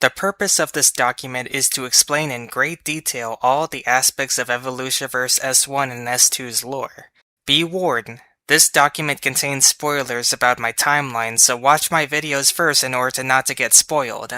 The purpose of this document is to explain in great detail all the aspects of Evolutioverse S1 and S2's lore. Be warned, this document contains spoilers about my timeline, so watch my videos first in order not to get spoiled.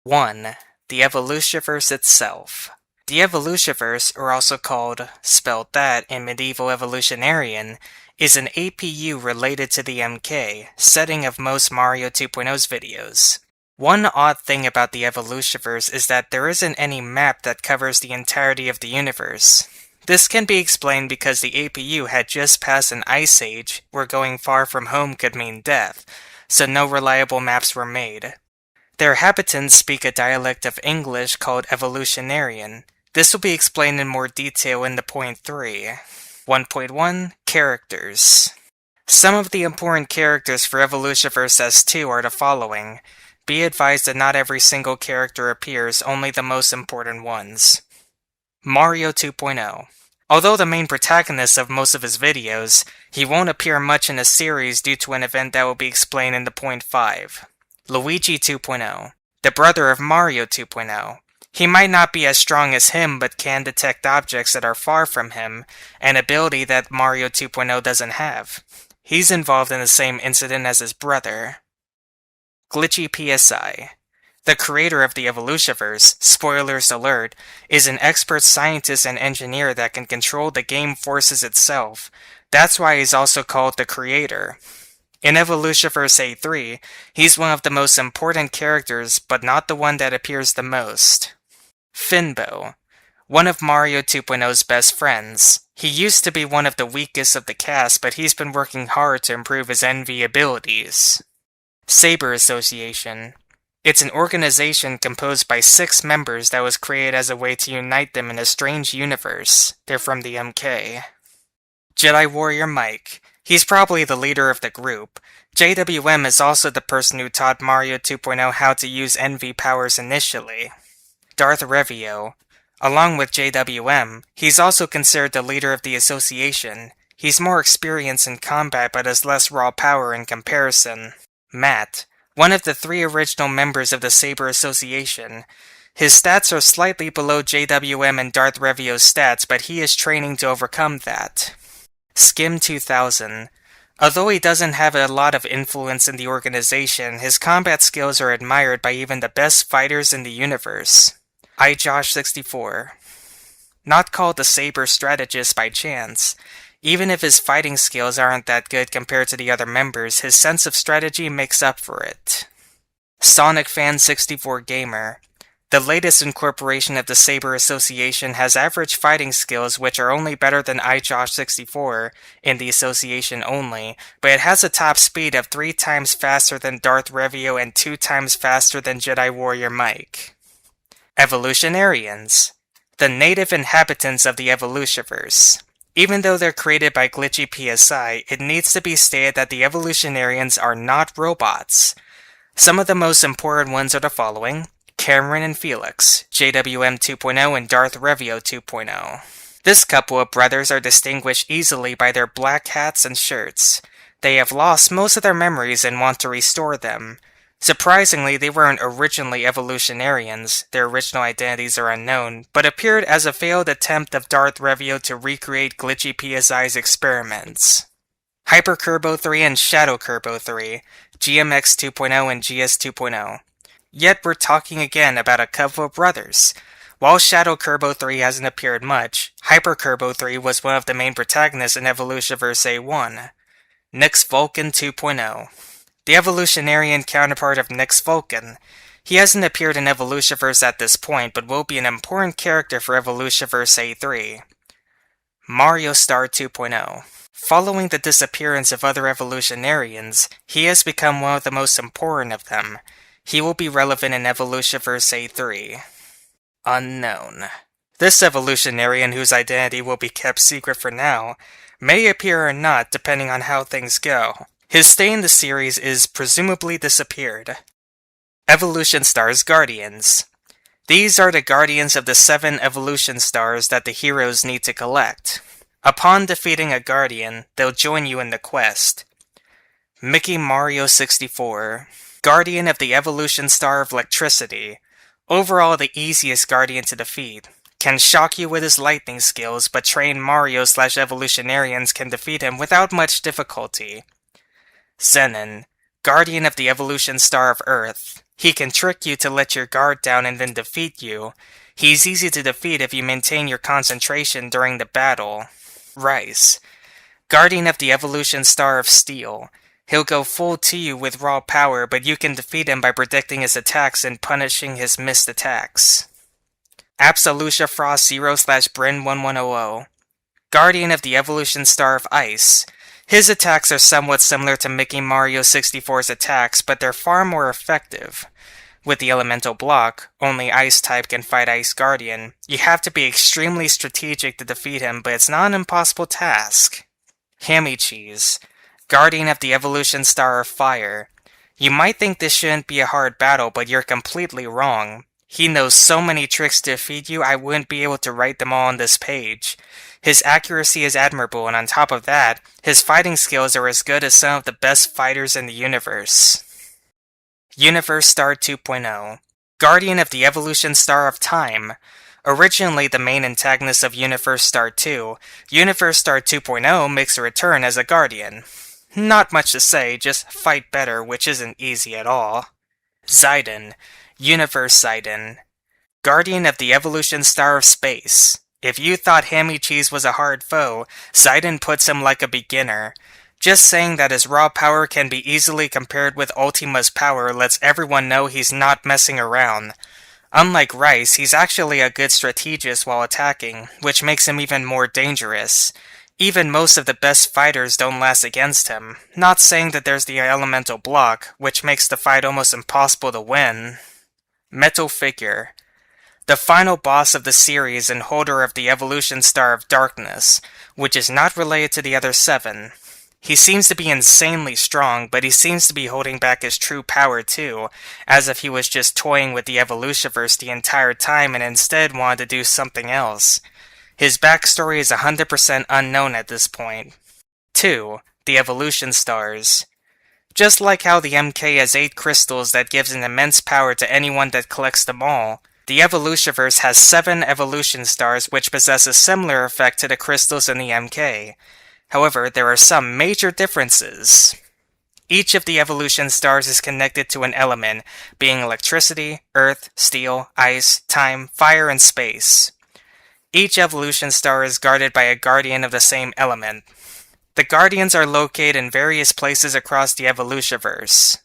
1. The Evolutioverse itself. The Evolutioverse, or also called, spelled that, in medieval Evolutionarian, is an APU related to the MK, setting of most Mario 2.0's videos. One odd thing about the Evolutioverse is that there isn't any map that covers the entirety of the universe. This can be explained because the APU had just passed an ice age, where going far from home could mean death, so no reliable maps were made. Their inhabitants speak a dialect of English called Evolutionarian. This will be explained in more detail in the point 3. 1.1 Characters. Some of the important characters for Evolutioverse S2 are the following. Be advised that not every single character appears, only the most important ones. Mario 2.0. Although the main protagonist of most of his videos, he won't appear much in the series due to an event that will be explained in the point 5. Luigi 2.0. The brother of Mario 2.0. He might not be as strong as him, but can detect objects that are far from him, an ability that Mario 2.0 doesn't have. He's involved in the same incident as his brother. Glitchy PSI. The creator of the Evolutioverse, spoilers alert, is an expert scientist and engineer that can control the game forces itself. That's why he's also called the creator. In Evolutioverse A3, he's one of the most important characters, but not the one that appears the most. Finbo. One of Mario 2.0's best friends. He used to be one of the weakest of the cast, but he's been working hard to improve his envy abilities. Saber Association. It's an organization composed by 6 members that was created as a way to unite them in a strange universe. They're from the MK. Jedi Warrior Mike. He's probably the leader of the group. JWM is also the person who taught Mario 2.0 how to use envy powers initially. Darth Revio. Along with JWM, he's also considered the leader of the association. He's more experienced in combat but has less raw power in comparison. Matt. One of the 3 original members of the Saber Association. His stats are slightly below JWM and Darth Revio's stats, but he is training to overcome that. Skim 2000. Although he doesn't have a lot of influence in the organization, his combat skills are admired by even the best fighters in the universe. iJosh64. Not called the Saber strategist by chance. Even if his fighting skills aren't that good compared to the other members, his sense of strategy makes up for it. SonicFan64 Gamer. The latest incorporation of the Saber Association has average fighting skills which are only better than iJosh64 in the association only, but it has a top speed of 3 times faster than Darth Revio and 2 times faster than Jedi Warrior Mike. Evolutionarians. The native inhabitants of the Evolutioverse. Even though they're created by Glitchy PSI, it needs to be stated that the Evolutionarians are not robots. Some of the most important ones are the following. Cameron and Felix, JWM 2.0 and Darth Revio 2.0. This couple of brothers are distinguished easily by their black hats and shirts. They have lost most of their memories and want to restore them. Surprisingly, they weren't originally Evolutionarians, their original identities are unknown, but appeared as a failed attempt of Darth Revio to recreate Glitchy PSI's experiments. HyperCurbo 3 and ShadowCurbo 3, GMX 2.0 and GS 2.0. Yet we're talking again about a couple of brothers. While ShadowCurbo 3 hasn't appeared much, HyperCurbo 3 was one of the main protagonists in Evolutioverse A1. Nyx Vulcan 2.0. The evolutionarian counterpart of Nyx Vulcan. He hasn't appeared in Evolutioverse at this point, but will be an important character for Evolutioverse A3. Mario Star 2.0. Following the disappearance of other evolutionarians, he has become one of the most important of them. He will be relevant in Evolutioverse A3. Unknown. This evolutionarian, whose identity will be kept secret for now, may appear or not depending on how things go. His stay in the series is presumably disappeared. Evolution Stars Guardians. These are the guardians of the 7 evolution stars that the heroes need to collect. Upon defeating a Guardian, they'll join you in the quest. Mickey Mario 64, Guardian of the Evolution Star of Electricity. Overall the easiest Guardian to defeat. Can shock you with his lightning skills, but trained Mario/Evolutionarians can defeat him without much difficulty. Zenon, Guardian of the Evolution Star of Earth. He can trick you to let your guard down and then defeat you. He's easy to defeat if you maintain your concentration during the battle. Rice, Guardian of the Evolution Star of Steel. He'll go full to you with raw power, but you can defeat him by predicting his attacks and punishing his missed attacks. Absolutia Frost Zero/Bryn1100, Guardian of the Evolution Star of Ice. His attacks are somewhat similar to Mickey Mario 64's attacks, but they're far more effective. With the elemental block, only Ice type can fight Ice Guardian. You have to be extremely strategic to defeat him, but it's not an impossible task. Hammy Cheese, Guardian of the Evolution Star of Fire. You might think this shouldn't be a hard battle, but you're completely wrong. He knows so many tricks to defeat you, I wouldn't be able to write them all on this page. His accuracy is admirable, and on top of that, his fighting skills are as good as some of the best fighters in the universe. Universe Star 2.0, Guardian of the Evolution Star of Time. Originally the main antagonist of Universe Star 2, Universe Star 2.0 makes a return as a Guardian. Not much to say, just fight better, which isn't easy at all. Zidon, Universe Zidon, Guardian of the Evolution Star of Space. If you thought Hammy Cheese was a hard foe, Zidon puts him like a beginner. Just saying that his raw power can be easily compared with Ultima's power lets everyone know he's not messing around. Unlike Rice, he's actually a good strategist while attacking, which makes him even more dangerous. Even most of the best fighters don't last against him. Not saying that there's the elemental block, which makes the fight almost impossible to win. Metal Figure, the final boss of the series and holder of the Evolution Star of Darkness, which is not related to the other 7. He seems to be insanely strong, but he seems to be holding back his true power too, as if he was just toying with the Evolutioverse the entire time and instead wanted to do something else. His backstory is 100% unknown at this point. 2. The Evolution Stars. Just like how the MK has 8 crystals that gives an immense power to anyone that collects them all, the Evolutioverse has 7 evolution stars which possess a similar effect to the crystals in the MK. However, there are some major differences. Each of the evolution stars is connected to an element, being electricity, earth, steel, ice, time, fire, and space. Each evolution star is guarded by a guardian of the same element. The guardians are located in various places across the Evolutioverse.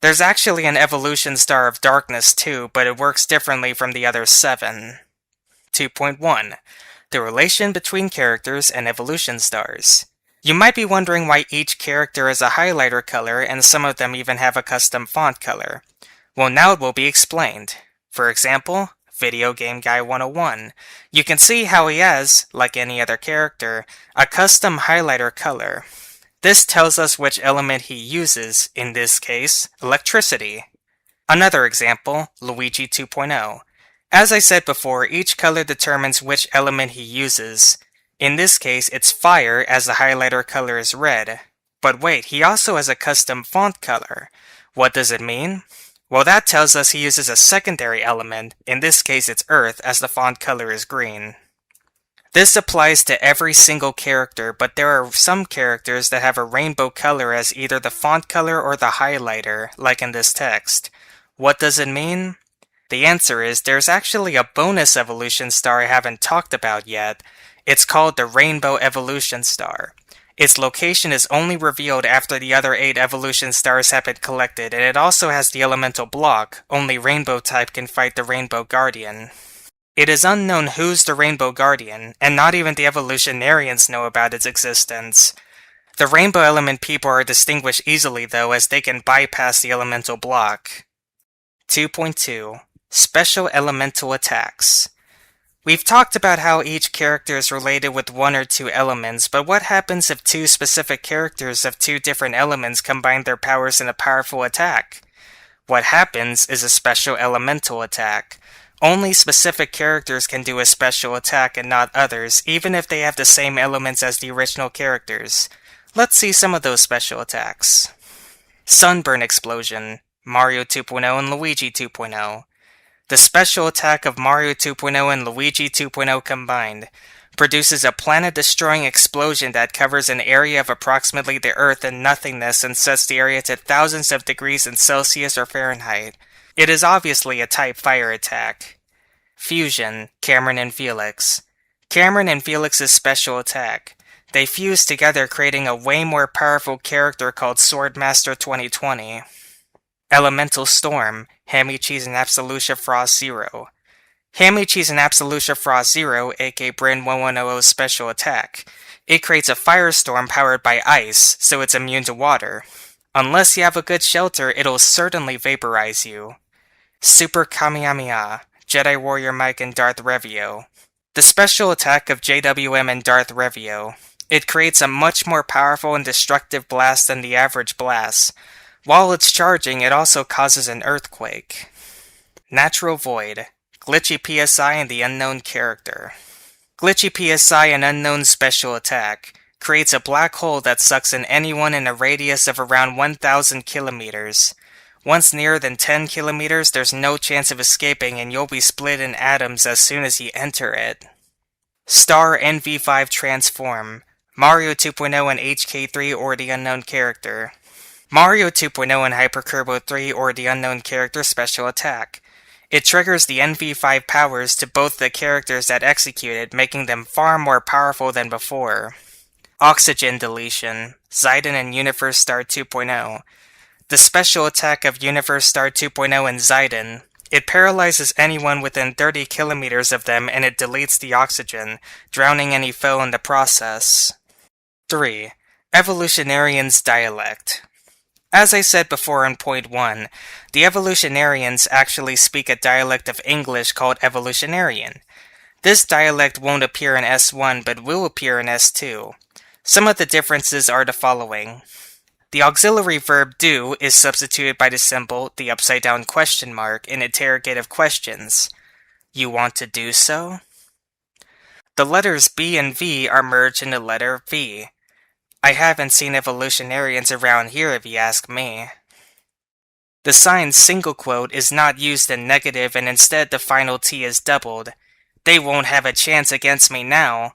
There's actually an evolution star of darkness too, but it works differently from the other 7. 2.1. The relation between characters and evolution stars. You might be wondering why each character has a highlighter color and some of them even have a custom font color. Well, now it will be explained. For example, Video Game Guy 101. You can see how he has, like any other character, a custom highlighter color. This tells us which element he uses, in this case, electricity. Another example, Luigi 2.0. As I said before, each color determines which element he uses. In this case, it's fire as the highlighter color is red. But wait, he also has a custom font color. What does it mean? Well, that tells us he uses a secondary element, in this case it's earth, as the font color is green. This applies to every single character, but there are some characters that have a rainbow color as either the font color or the highlighter, like in this text. What does it mean? The answer is there's actually a bonus evolution star I haven't talked about yet. It's called the Rainbow Evolution Star. Its location is only revealed after the other 8 evolution stars have been collected, and it also has the elemental block. Only Rainbow type can fight the Rainbow Guardian. It is unknown who's the Rainbow Guardian, and not even the Evolutionarians know about its existence. The Rainbow Element people are distinguished easily though, as they can bypass the elemental block. 2.2. Special Elemental Attacks. We've talked about how each character is related with 1 or 2 elements, but what happens if 2 specific characters of 2 different elements combine their powers in a powerful attack? What happens is a special elemental attack. Only specific characters can do a special attack and not others, even if they have the same elements as the original characters. Let's see some of those special attacks. Sunburn Explosion, Mario 2.0 and Luigi 2.0. The special attack of Mario 2.0 and Luigi 2.0 combined produces a planet-destroying explosion that covers an area of approximately the Earth in nothingness and sets the area to thousands of degrees in Celsius or Fahrenheit. It is obviously a type fire attack. Fusion, Cameron and Felix. Cameron and Felix's special attack. They fuse together, creating a way more powerful character called Swordmaster 2020. Elemental Storm, Hammy Cheese and Absolutia Frost Zero. Hammy Cheese and Absolutia Frost Zero, aka Bryn 1100's special attack. It creates a firestorm powered by ice, so it's immune to water. Unless you have a good shelter, it'll certainly vaporize you. Super Kamehameha, Jedi Warrior Mike and Darth Revio. The special attack of JWM and Darth Revio. It creates a much more powerful and destructive blast than the average blast. While it's charging, it also causes an earthquake. Natural Void, Glitchy PSI and the Unknown Character. Glitchy PSI, an unknown special attack, creates a black hole that sucks in anyone in a radius of around 1,000 kilometers. Once nearer than 10 kilometers, there's no chance of escaping and you'll be split in atoms as soon as you enter it. Star NV5 Transform, Mario 2.0 and HK3 or the Unknown Character. Mario 2.0 and Hyperkerbo 3 or the Unknown Character special attack. It triggers the NV5 powers to both the characters that execute it, making them far more powerful than before. Oxygen Deletion, Zidane and Universe Star 2.0. The special attack of Universe Star 2.0 and Zidane. It paralyzes anyone within 30 kilometers of them and it deletes the oxygen, drowning any foe in the process. 3. Evolutionarian's Dialect. As I said before in point 1, the Evolutionarians actually speak a dialect of English called Evolutionarian. This dialect won't appear in S1 but will appear in S2. Some of the differences are the following. The auxiliary verb do is substituted by the symbol, the upside down question mark, in interrogative questions. You want to do so? The letters B and V are merged in the letter V. I haven't seen evolutionarians around here if you ask me. The sign single quote is not used in negative and instead the final T is doubled. They won't have a chance against me now.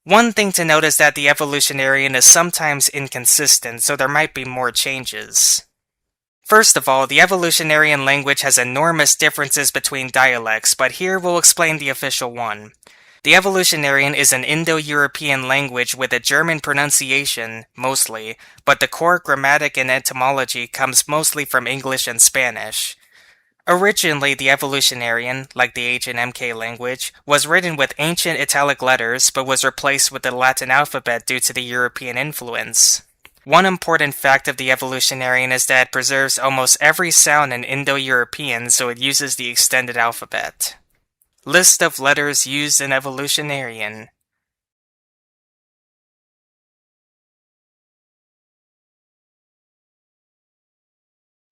One thing to note is that the evolutionarian is sometimes inconsistent, so there might be more changes. First of all, the evolutionarian language has enormous differences between dialects, but here we'll explain the official one. The evolutionarian is an Indo-European language with a German pronunciation, mostly, but the core grammatic and etymology comes mostly from English and Spanish. Originally, the evolutionarian, like the H and MK language, was written with ancient Italic letters, but was replaced with the Latin alphabet due to the European influence. One important fact of the evolutionarian is that it preserves almost every sound in Indo-European, so it uses the extended alphabet. List of letters used in evolutionarian.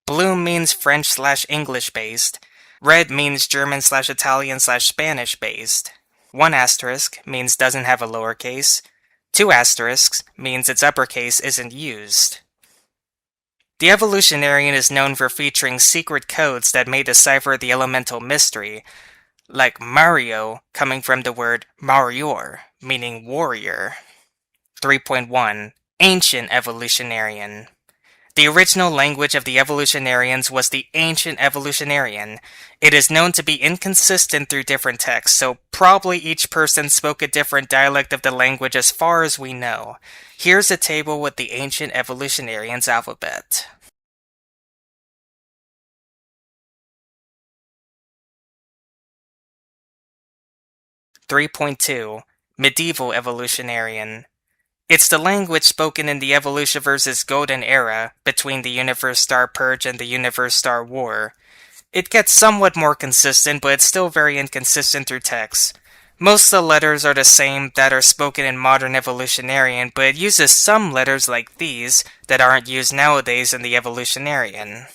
Blue means French/English based. Red means German/Italian/Spanish based. 1 asterisk means doesn't have a lowercase. 2 asterisks means its uppercase isn't used. The evolutionarian is known for featuring secret codes that may decipher the elemental mystery, like Mario coming from the word Marior, meaning warrior. 3.1 Ancient Evolutionarian. The original language of the evolutionarians was the Ancient Evolutionarian. It is known to be inconsistent through different texts, so probably each person spoke a different dialect of the language as far as we know. Here's a table with the Ancient Evolutionarians' alphabet. (3.2) Medieval Evolutionarian. It's the language spoken in the Evolutioverse's golden era, between the Universe Star Purge and the Universe Star War. It gets somewhat more consistent, but it's still very inconsistent through text. Most of the letters are the same that are spoken in modern Evolutionarian, but it uses some letters like these that aren't used nowadays in the Evolutionarian.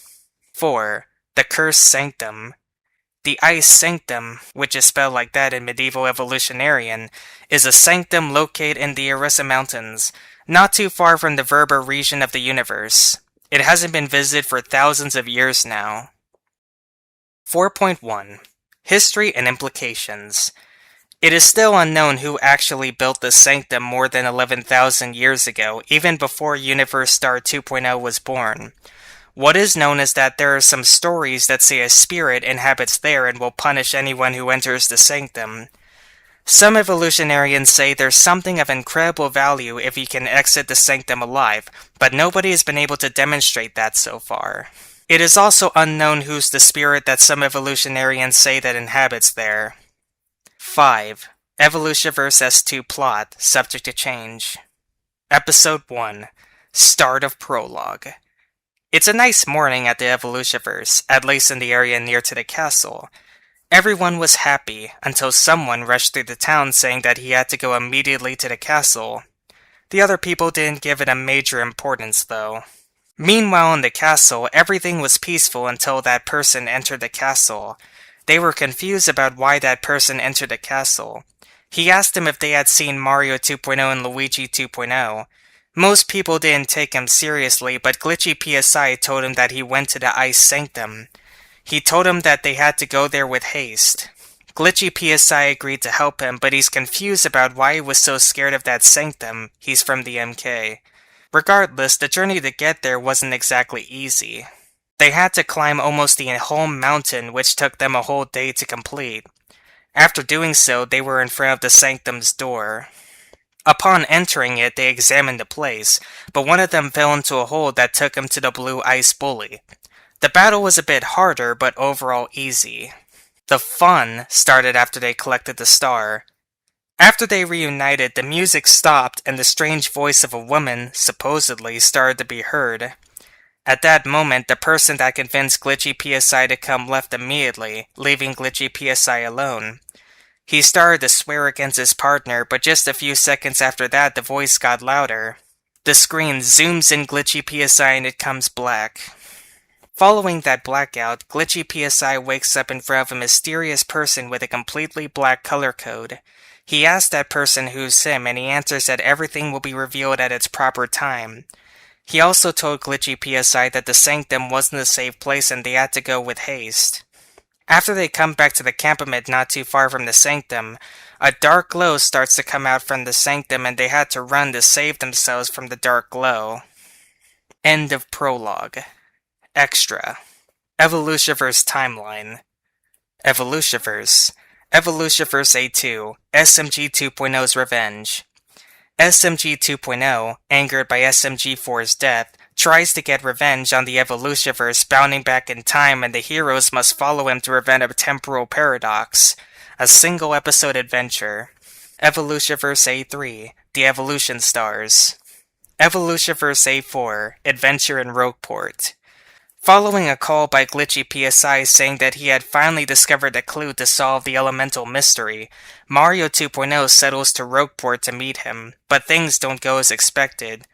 4. The Cursed Sanctum. The Ice Sanctum, which is spelled like that in medieval Evolutionarian, is a sanctum located in the Arissa Mountains, not too far from the Verba region of the universe. It hasn't been visited for thousands of years now. 4.1. History and Implications. It is still unknown who actually built the sanctum more than 11,000 years ago, even before Universe Star 2.0 was born. What is known is that there are some stories that say a spirit inhabits there and will punish anyone who enters the sanctum. Some evolutionarians say there's something of incredible value if you can exit the sanctum alive, but nobody has been able to demonstrate that so far. It is also unknown who's the spirit that some evolutionarians say that inhabits there. 5. Evolutioverse S2 plot, subject to change. Episode 1. Start of Prologue. It's a nice morning at the Evolutioverse, at least in the area near to the castle. Everyone was happy, until someone rushed through the town saying that he had to go immediately to the castle. The other people didn't give it a major importance, though. Meanwhile in the castle, everything was peaceful until that person entered the castle. They were confused about why that person entered the castle. He asked them if they had seen Mario 2.0 and Luigi 2.0. Most people didn't take him seriously, but Glitchy PSI told him that he went to the Ice Sanctum. He told him that they had to go there with haste. Glitchy PSI agreed to help him, but he's confused about why he was so scared of that sanctum. He's from the MK. Regardless, the journey to get there wasn't exactly easy. They had to climb almost the whole mountain, which took them a whole day to complete. After doing so, they were in front of the sanctum's door. Upon entering it, they examined the place, but one of them fell into a hole that took him to the blue ice bully. The battle was a bit harder, but overall easy. The fun started after they collected the star. After they reunited, the music stopped and the strange voice of a woman, supposedly, started to be heard. At that moment, the person that convinced Glitchy PSI to come left immediately, leaving Glitchy PSI alone. He started to swear against his partner, but just a few seconds after that, the voice got louder. The screen zooms in Glitchy PSI and it comes black. Following that blackout, Glitchy PSI wakes up in front of a mysterious person with a completely black color code. He asks that person who's him, and he answers that everything will be revealed at its proper time. He also told Glitchy PSI that the sanctum wasn't a safe place and they had to go with haste. After they come back to the campament not too far from the sanctum, a dark glow starts to come out from the sanctum and they had to run to save themselves from the dark glow. End of prologue. Extra. Evolutioverse timeline. Evolutioverse. Evolutioverse A2. SMG 2.0's revenge. SMG 2.0, angered by SMG4's death, tries to get revenge on the Evolutioverse, bounding back in time, and the heroes must follow him to prevent a temporal paradox. A single episode adventure. Evolutioverse A3, The Evolution Stars. Evolutioverse A4, Adventure in Rogueport. Following a call by Glitchy PSI saying that he had finally discovered a clue to solve the elemental mystery, Mario 2.0 settles to Rogueport to meet him, but things don't go as expected.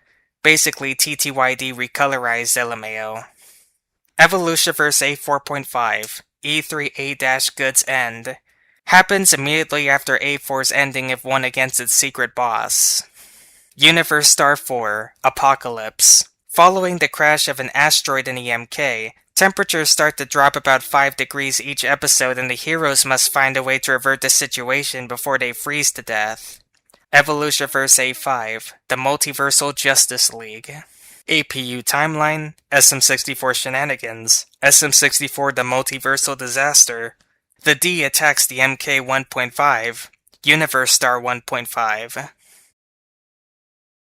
Basically, TTYD recolorized lmao. Evolutioverse A4.5, E3 A-Goods End. Happens immediately after A4's ending if won against its secret boss. Universe Star 4, Apocalypse. Following the crash of an asteroid in the MK, temperatures start to drop about 5 degrees each episode and the heroes must find a way to avert the situation before they freeze to death. Evolutioverse A5, The Multiversal Justice League. APU Timeline, SM64 Shenanigans, SM64 The Multiversal Disaster. The D attacks the MK 1.5, Universe Star 1.5.